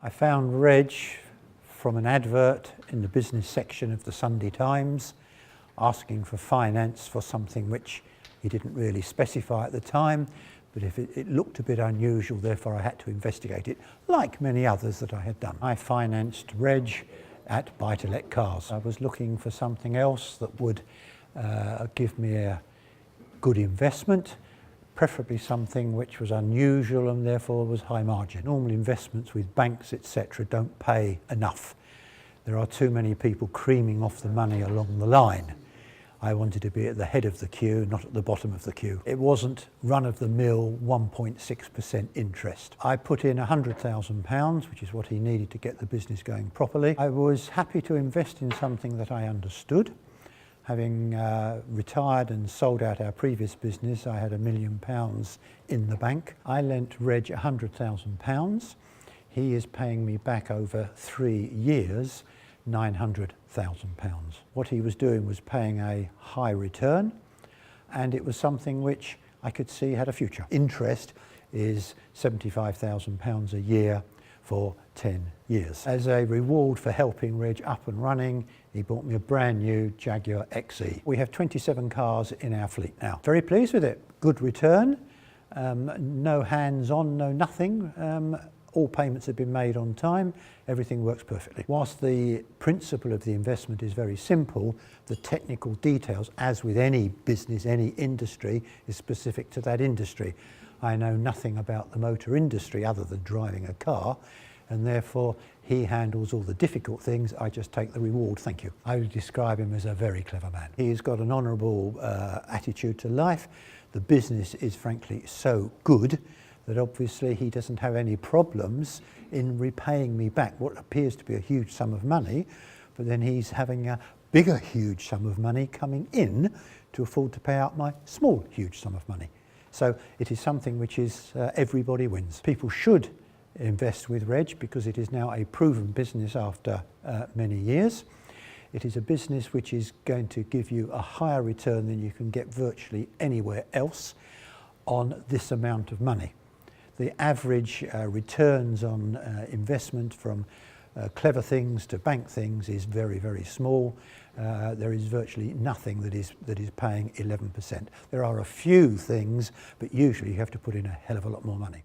I found Reg from an advert in the business section of the Sunday Times asking for finance for something which he didn't really specify at the time, but if it looked a bit unusual, therefore I had to investigate it, like many others that I had done. I financed Reg at Buy2LetCars. I was looking for something else that would give me a good investment, preferably something which was unusual and therefore was high margin. Normal investments with banks, etc., don't pay enough. There are too many people creaming off the money along the line. I wanted to be at the head of the queue, not at the bottom of the queue. It wasn't run-of-the-mill 1.6% interest. I put in £100,000, which is what he needed to get the business going properly. I was happy to invest in something that I understood. Having retired and sold out our previous business, I had £1 million in the bank. I lent Reg £100,000. He is paying me back over 3 years £900,000. What he was doing was paying a high return, and it was something which I could see had a future. Interest is £75,000 a year for 10 years. As a reward for helping Reg up and running, he bought me a brand new Jaguar XE. We have 27 cars in our fleet now. Very pleased with it. Good return, no hands-on, no nothing. All payments have been made on time. Everything works perfectly. Whilst the principle of the investment is very simple, the technical details, as with any business, any industry, is specific to that industry. I know nothing about the motor industry other than driving a car, and therefore he handles all the difficult things. I just take the reward, thank you. I would describe him as a very clever man. He's got an honourable attitude to life. The business is frankly so good that obviously he doesn't have any problems in repaying me back what appears to be a huge sum of money, but then he's having a bigger huge sum of money coming in to afford to pay out my small huge sum of money. So it is something which is everybody wins. People should invest with Reg because it is now a proven business after many years. It is a business which is going to give you a higher return than you can get virtually anywhere else on this amount of money. The average returns on investment from clever things to bank things is very, very small. There is virtually nothing that is paying 11%. There are a few things, but usually you have to put in a hell of a lot more money.